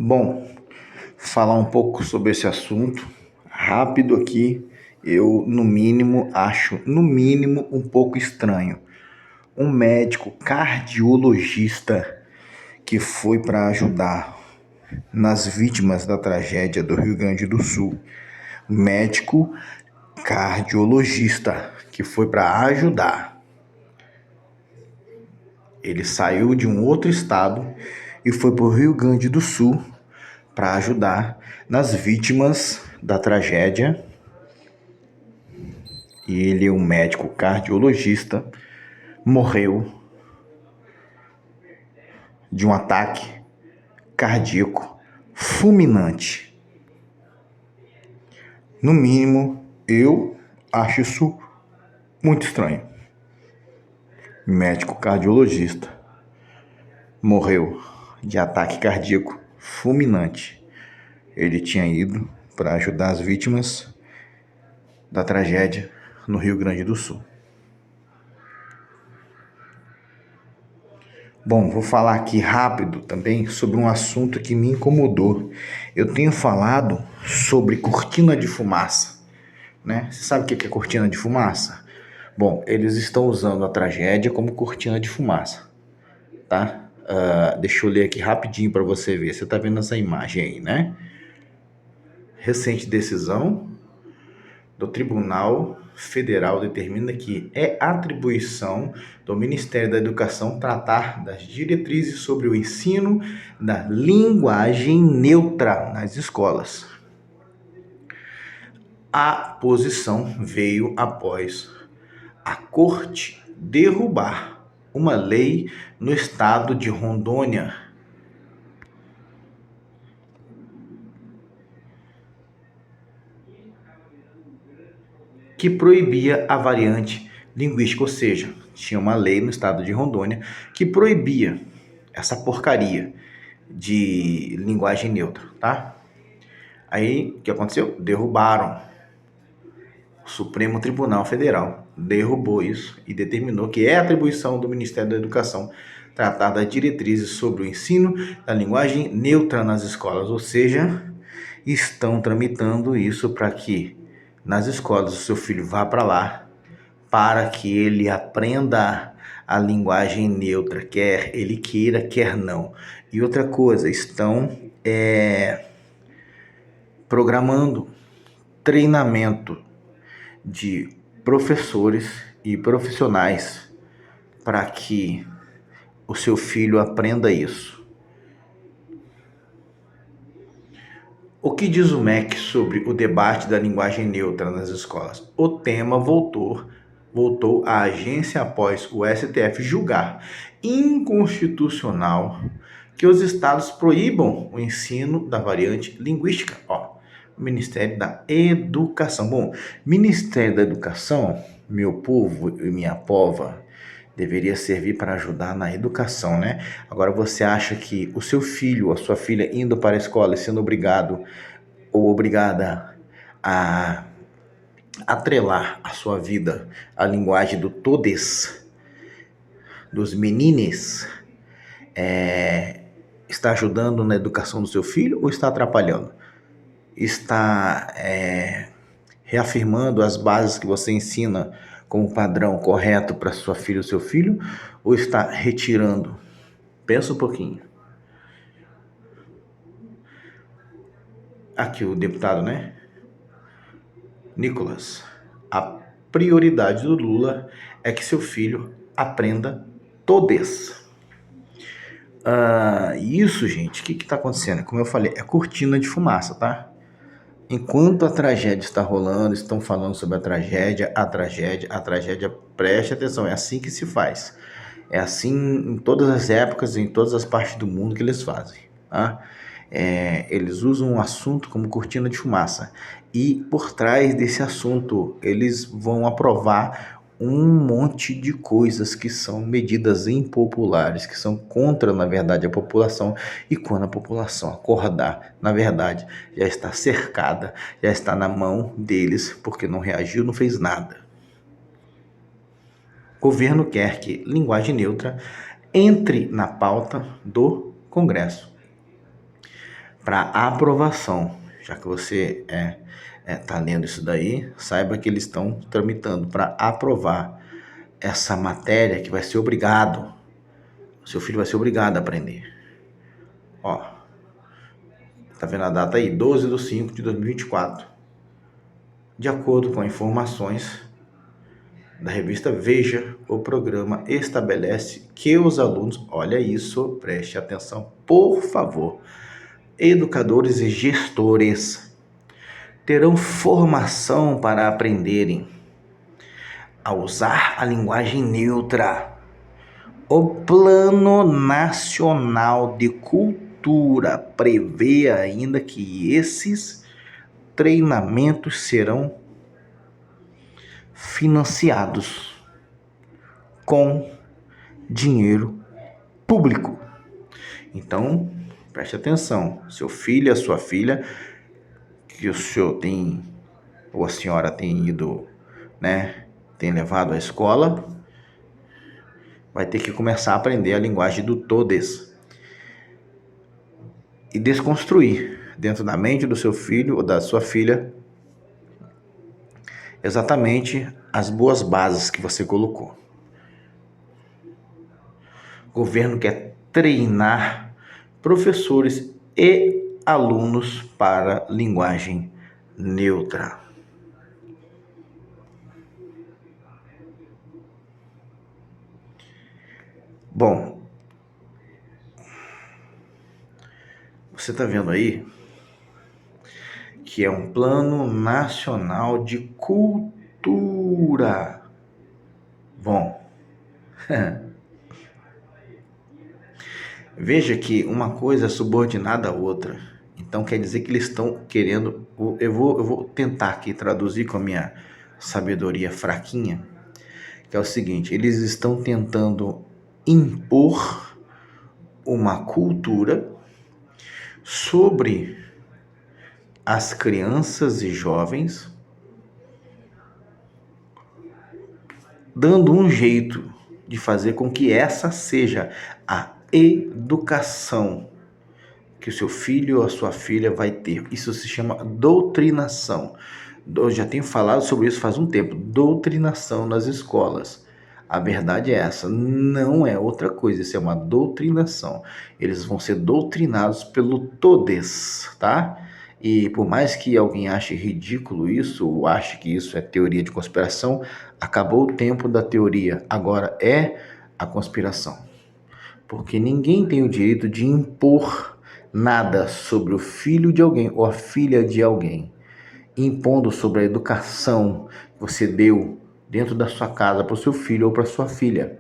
Bom, falar um pouco sobre esse assunto, rápido aqui, eu no mínimo acho, no mínimo um pouco estranho. Um médico cardiologista que foi para ajudar nas vítimas da tragédia do Rio Grande do Sul. Médico cardiologista que foi para ajudar. Ele saiu de um outro estado e foi para o Rio Grande do Sul para ajudar nas vítimas da tragédia. E ele é um médico cardiologista, morreu de um ataque cardíaco fulminante. No mínimo, eu acho isso muito estranho. Médico cardiologista morreu de ataque cardíaco fulminante. Ele tinha ido para ajudar as vítimas da tragédia no Rio Grande do Sul. Bom, vou falar aqui rápido também sobre um assunto que me incomodou. Eu tenho falado sobre cortina de fumaça, né? Você sabe o que é cortina de fumaça? Bom, eles estão usando a tragédia como cortina de fumaça, tá? Deixa eu ler aqui rapidinho para você ver. Você tá vendo essa imagem aí, né? Recente decisão do Tribunal Federal determina que é atribuição do Ministério da Educação tratar das diretrizes sobre o ensino da linguagem neutra nas escolas. A posição veio após a Corte derrubar uma lei no estado de Rondônia que proibia a variante linguística, ou seja, tinha uma lei no estado de Rondônia que proibia essa porcaria de linguagem neutra, tá? Aí, o que aconteceu? Derrubaram. O Supremo Tribunal Federal derrubou isso e determinou que é atribuição do Ministério da Educação tratar das diretrizes sobre o ensino da linguagem neutra nas escolas, ou seja, estão tramitando isso para que nas escolas o seu filho vá para lá para que ele aprenda a linguagem neutra, quer ele queira, quer não. E outra coisa, estão programando treinamento de professores e profissionais para que o seu filho aprenda isso. O que diz o MEC sobre o debate da linguagem neutra nas escolas? O tema voltou à agência após o STF julgar inconstitucional que os estados proíbam o ensino da variante linguística. Ministério da Educação. Bom, Ministério da Educação, meu povo e minha pova, deveria servir para ajudar na educação, né? Agora você acha que o seu filho ou a sua filha indo para a escola e sendo obrigado ou obrigada a atrelar a sua vida à linguagem do todes, dos menines, está ajudando na educação do seu filho ou está atrapalhando? Está reafirmando as bases que você ensina como padrão correto para sua filha ou seu filho, ou está retirando? Pensa um pouquinho. Aqui o deputado, né? Nicolas, a prioridade do Lula é que seu filho aprenda todes. Isso, gente, o que está acontecendo? Como eu falei, é cortina de fumaça, tá? Enquanto a tragédia está rolando, estão falando sobre a tragédia, preste atenção, é assim que se faz. É assim em todas as épocas, em todas as partes do mundo que eles fazem, tá? Eles usam um assunto como cortina de fumaça e por trás desse assunto eles vão aprovar um monte de coisas que são medidas impopulares, que são contra, na verdade, a população. E quando a população acordar, na verdade, já está cercada, já está na mão deles, porque não reagiu, não fez nada. O governo quer que linguagem neutra entre na pauta do Congresso. para aprovação. Já que você tá lendo isso daí, saiba que eles estão tramitando para aprovar essa matéria que vai ser obrigado. Seu filho vai ser obrigado a aprender. Ó, tá vendo a data aí? 12/5/2024. De acordo com informações da revista Veja, o programa estabelece que os alunos, olha isso, preste atenção, por favor, educadores e gestores terão formação para aprenderem a usar a linguagem neutra. O Plano Nacional de Cultura prevê ainda que esses treinamentos serão financiados com dinheiro público. Então, preste atenção, seu filho, a sua filha, que o senhor tem, ou a senhora tem ido, tem levado à escola, vai ter que começar a aprender a linguagem do todes e desconstruir dentro da mente do seu filho ou da sua filha exatamente as boas bases que você colocou. O governo quer treinar professores e alunos para linguagem neutra. Bom, você está vendo aí que é um Plano Nacional de Cultura. Bom, veja que uma coisa é subordinada à outra. Então quer dizer que eles estão querendo... Eu vou tentar aqui traduzir com a minha sabedoria fraquinha, que é o seguinte: eles estão tentando impor uma cultura sobre as crianças e jovens, dando um jeito de fazer com que essa seja a educação que o seu filho ou a sua filha vai ter. Isso se chama doutrinação. Eu já tenho falado sobre isso faz um tempo. Doutrinação nas escolas. A verdade é essa, não é outra coisa, isso é uma doutrinação. Eles vão ser doutrinados pelo todes, tá? E por mais que alguém ache ridículo isso, ou ache que isso é teoria de conspiração, acabou o tempo da teoria, agora é a conspiração. Porque ninguém tem o direito de impor nada sobre o filho de alguém ou a filha de alguém, impondo sobre a educação que você deu dentro da sua casa para o seu filho ou para sua filha.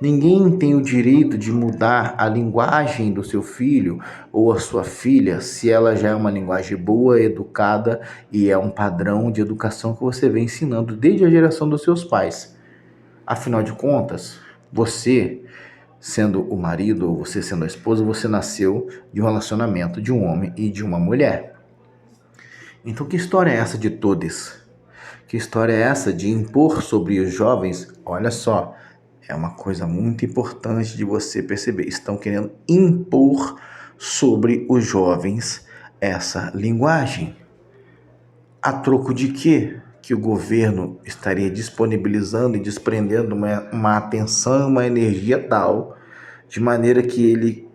Ninguém tem o direito de mudar a linguagem do seu filho ou a sua filha se ela já é uma linguagem boa, educada e é um padrão de educação que você vem ensinando desde a geração dos seus pais. Afinal de contas, você sendo o marido ou você sendo a esposa, você nasceu de um relacionamento de um homem e de uma mulher. Então, que história é essa de todes? Que história é essa de impor sobre os jovens? Olha só, é uma coisa muito importante de você perceber. Estão querendo impor sobre os jovens essa linguagem. A troco de quê? Que o governo estaria disponibilizando e desprendendo uma atenção, uma energia tal, de maneira que ele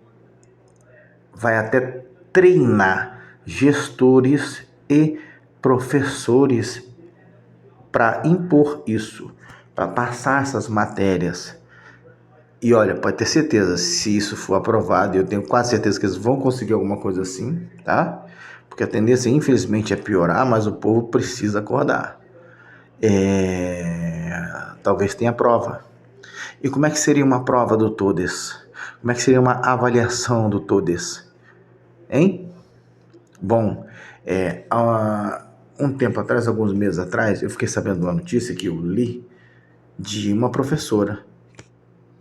vai até treinar gestores e professores para impor isso, para passar essas matérias. E olha, pode ter certeza, se isso for aprovado, eu tenho quase certeza que eles vão conseguir alguma coisa assim, tá? Porque a tendência, infelizmente, é piorar, mas o povo precisa acordar. Talvez tenha prova. E como é que seria uma prova do todes? Como é que seria uma avaliação do todes? Hein? Bom, há um tempo atrás, alguns meses atrás, eu fiquei sabendo de uma notícia que eu li de uma professora,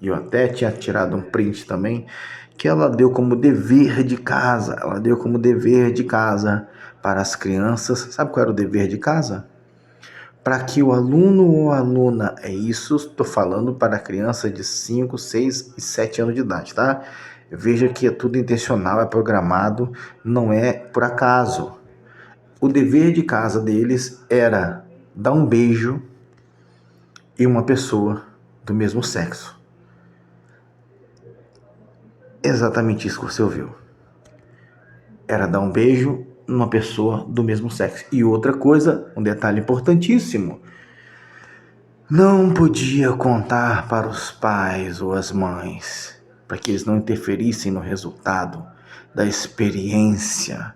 e eu até tinha tirado um print também, que ela deu como dever de casa, para as crianças. Sabe qual era o dever de casa? Para que o aluno ou aluna, estou falando para criança de 5, 6 e 7 anos de idade, tá? Veja que é tudo intencional, é programado, não é por acaso. O dever de casa deles era dar um beijo em uma pessoa do mesmo sexo. Exatamente isso que você ouviu. Era dar um beijo numa pessoa do mesmo sexo. E outra coisa, um detalhe importantíssimo: não podia contar para os pais ou as mães, para que eles não interferissem no resultado da experiência.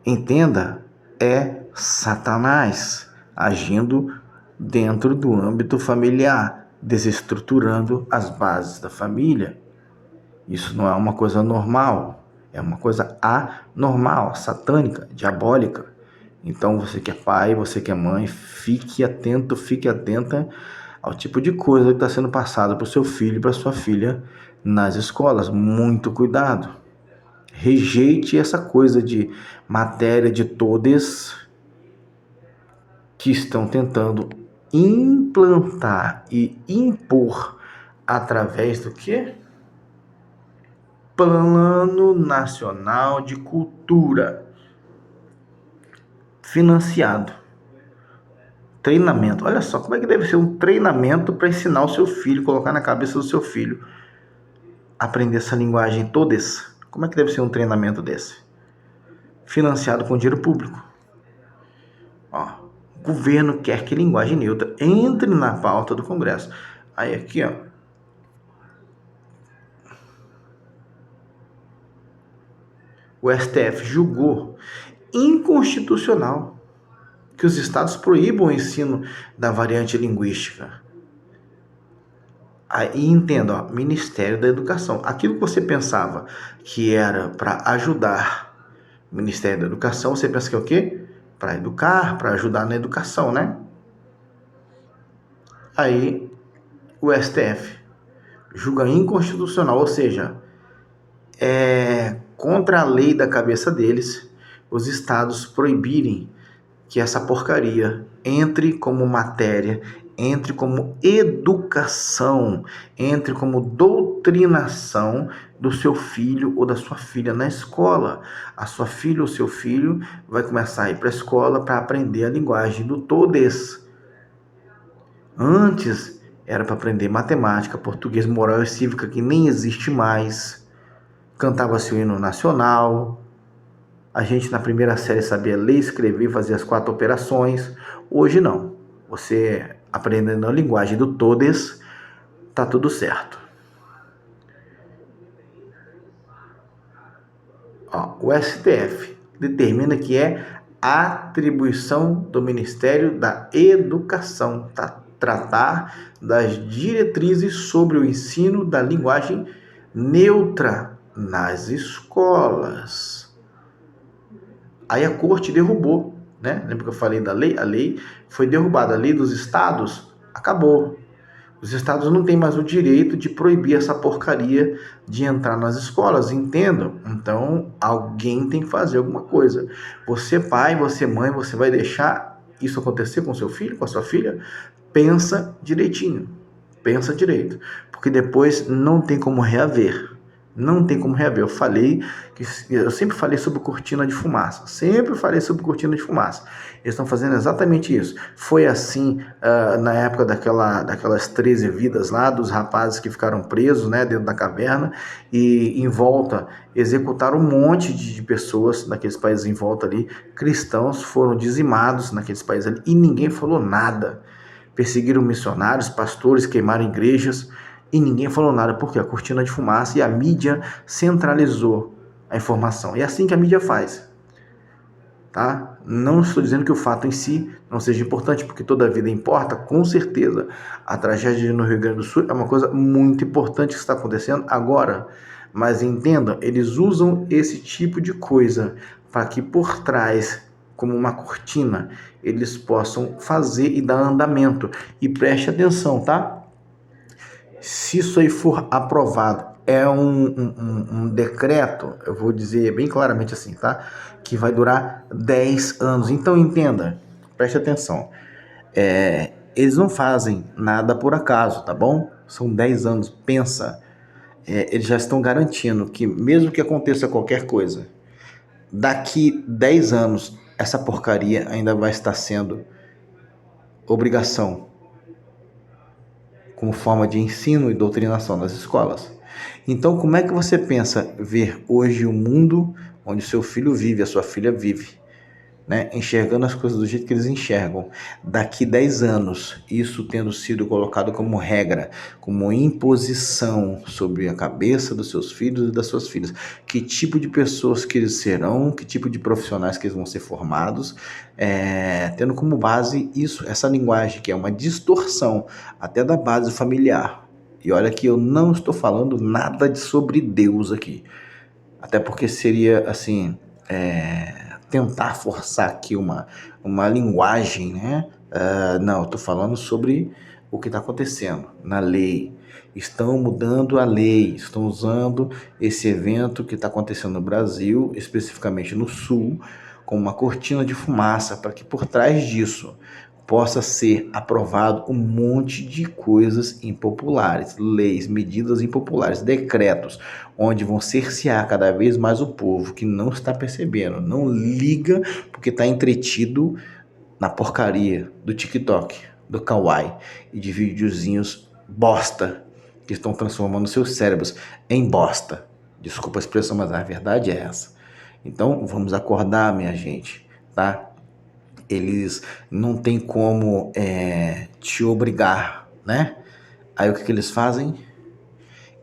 Entenda, é Satanás agindo dentro do âmbito familiar, desestruturando as bases da família. Isso não é uma coisa normal, é uma coisa anormal, satânica, diabólica. Então, você que é pai, você que é mãe, fique atento, fique atenta ao tipo de coisa que está sendo passada para o seu filho e para sua filha nas escolas. Muito cuidado. Rejeite essa coisa de matéria de todes que estão tentando implantar e impor através do quê? Plano Nacional de Cultura, financiado. Treinamento. Olha só como é que deve ser um treinamento para ensinar o seu filho, colocar na cabeça do seu filho aprender essa linguagem todes. Como é que deve ser um treinamento desse? Financiado com dinheiro público. Ó, o governo quer que linguagem neutra entre na pauta do Congresso. Aí aqui, ó. O STF julgou inconstitucional que os estados proíbam o ensino da variante linguística. Aí entenda, ó, Ministério da Educação. Aquilo que você pensava que era para ajudar o Ministério da Educação, você pensa que é o quê? Para educar, para ajudar na educação, né? Aí o STF julga inconstitucional, ou seja, é contra a lei da cabeça deles os estados proibirem que essa porcaria entre como matéria, entre como educação, entre como doutrinação do seu filho ou da sua filha na escola. A sua filha ou seu filho vai começar a ir para a escola para aprender a linguagem do todes. Antes era para aprender matemática, português, moral e cívica, que nem existe mais. Cantava-se o hino nacional. A gente na primeira série sabia ler, escrever, fazer as 4 operações. Hoje não. Você aprendendo a linguagem do todes, tá tudo certo. Ó, o STF determina que é atribuição do Ministério da Educação, tá? Tratar das diretrizes sobre o ensino da linguagem neutra nas escolas. Aí a corte derrubou, né? Lembra que eu falei da lei? A lei foi derrubada. A lei dos estados acabou. Os estados não têm mais o direito de proibir essa porcaria de entrar nas escolas, entendam? Então, alguém tem que fazer alguma coisa. Você pai, você mãe, você vai deixar isso acontecer com seu filho, com a sua filha? Pensa direitinho. Pensa direito. Porque depois não tem como reaver. Não tem como reaver. Eu sempre falei sobre cortina de fumaça. Sempre falei sobre cortina de fumaça. Eles estão fazendo exatamente isso. Foi assim na época daquelas 13 vidas lá, dos rapazes que ficaram presos, né, dentro da caverna, e em volta executaram um monte de pessoas naqueles países em volta ali. Cristãos foram dizimados naqueles países ali e ninguém falou nada. Perseguiram missionários, pastores, queimaram igrejas. E ninguém falou nada, porque a cortina de fumaça e a mídia centralizou a informação. É assim que a mídia faz. Tá? Não estou dizendo que o fato em si não seja importante, porque toda vida importa, com certeza. A tragédia no Rio Grande do Sul é uma coisa muito importante que está acontecendo agora. Mas entendam, eles usam esse tipo de coisa para que por trás, como uma cortina, eles possam fazer e dar andamento. E preste atenção, tá? Se isso aí for aprovado, é um decreto, eu vou dizer bem claramente assim, tá? Que vai durar 10 anos. Então entenda, preste atenção. Eles não fazem nada por acaso, tá bom? São 10 anos, pensa. eles já estão garantindo que mesmo que aconteça qualquer coisa, daqui 10 anos essa porcaria ainda vai estar sendo obrigação como forma de ensino e doutrinação nas escolas. Então, como é que você pensa ver hoje o mundo onde seu filho vive, a sua filha vive, né? Enxergando as coisas do jeito que eles enxergam? Daqui 10 anos, isso tendo sido colocado como regra, como imposição sobre a cabeça dos seus filhos e das suas filhas. Que tipo de pessoas que eles serão, que tipo de profissionais que eles vão ser formados, tendo como base isso, essa linguagem que é uma distorção até da base familiar. E olha que eu não estou falando nada sobre Deus aqui. Até porque seria, assim, tentar forçar aqui uma linguagem, né? Não, eu estou falando sobre o que está acontecendo na lei. Estão mudando a lei, estão usando esse evento que está acontecendo no Brasil, especificamente no Sul, como uma cortina de fumaça, para que por trás disso possa ser aprovado um monte de coisas impopulares, leis, medidas impopulares, decretos, onde vão cercear cada vez mais o povo que não está percebendo, não liga porque está entretido na porcaria do TikTok, do Kawaii e de videozinhos bosta que estão transformando seus cérebros em bosta. Desculpa a expressão, mas a verdade é essa. Então, vamos acordar, minha gente, tá? Eles não tem como te obrigar, né? Aí o que eles fazem?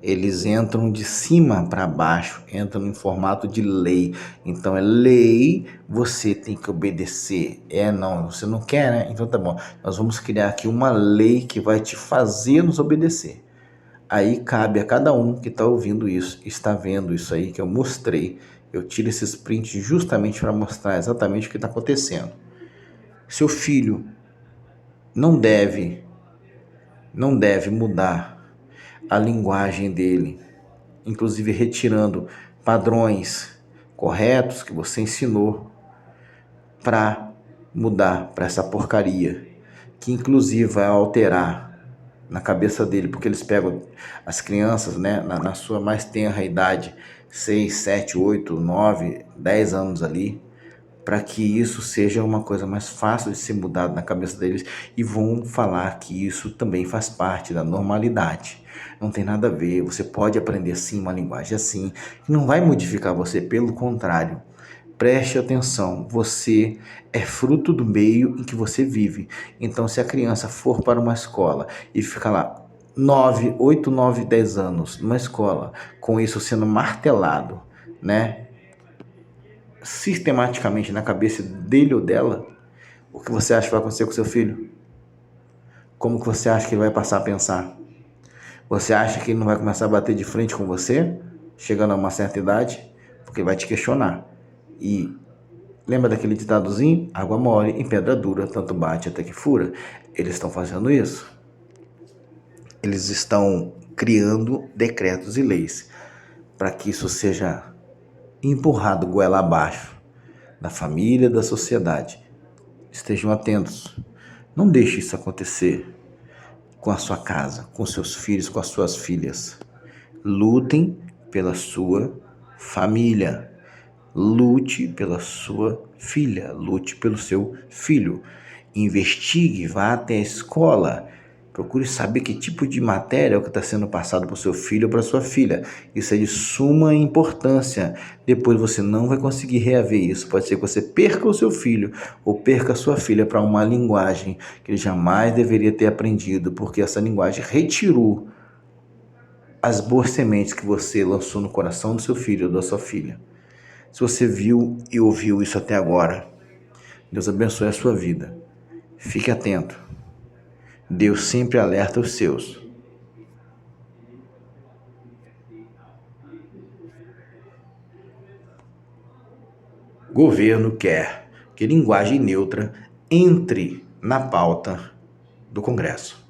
Eles entram de cima para baixo, entram em formato de lei. Então é lei, você tem que obedecer. Não, você não quer, né? Então tá bom. Nós vamos criar aqui uma lei que vai te fazer nos obedecer. Aí cabe a cada um que está ouvindo isso, está vendo isso aí que eu mostrei. Eu tiro esses prints justamente para mostrar exatamente o que está acontecendo. Seu filho não deve, não deve mudar a linguagem dele, inclusive retirando padrões corretos que você ensinou para mudar para essa porcaria, que inclusive vai alterar na cabeça dele, porque eles pegam as crianças, né, na sua mais tenra idade, 6, 7, 8, 9, 10 anos ali, para que isso seja uma coisa mais fácil de ser mudado na cabeça deles e vão falar que isso também faz parte da normalidade. Não tem nada a ver, você pode aprender sim uma linguagem assim, que não vai modificar você, pelo contrário. Preste atenção, você é fruto do meio em que você vive. Então, se a criança for para uma escola e ficar lá 9, 8, 9, 10 anos numa escola, com isso sendo martelado, né? Sistematicamente na cabeça dele ou dela, o que você acha que vai acontecer com seu filho? Como que você acha que ele vai passar a pensar? Você acha que ele não vai começar a bater de frente com você, chegando a uma certa idade? Porque vai te questionar. E lembra daquele ditadozinho? Água mole em pedra dura, tanto bate até que fura. Eles estão fazendo isso. Eles estão criando decretos e leis para que isso seja empurrado goela abaixo da família, da sociedade. Estejam atentos. Não deixe isso acontecer com a sua casa, com seus filhos, com as suas filhas. Lutem pela sua família. Lute pela sua filha, lute pelo seu filho. Investigue, vá até a escola. Procure saber que tipo de matéria é o que está sendo passado para o seu filho ou para sua filha. Isso é de suma importância. Depois você não vai conseguir reaver isso. Pode ser que você perca o seu filho ou perca a sua filha para uma linguagem que ele jamais deveria ter aprendido, porque essa linguagem retirou as boas sementes que você lançou no coração do seu filho ou da sua filha. Se você viu e ouviu isso até agora, Deus abençoe a sua vida. Fique atento. Deus sempre alerta os seus. Governo quer que linguagem neutra entre na pauta do Congresso.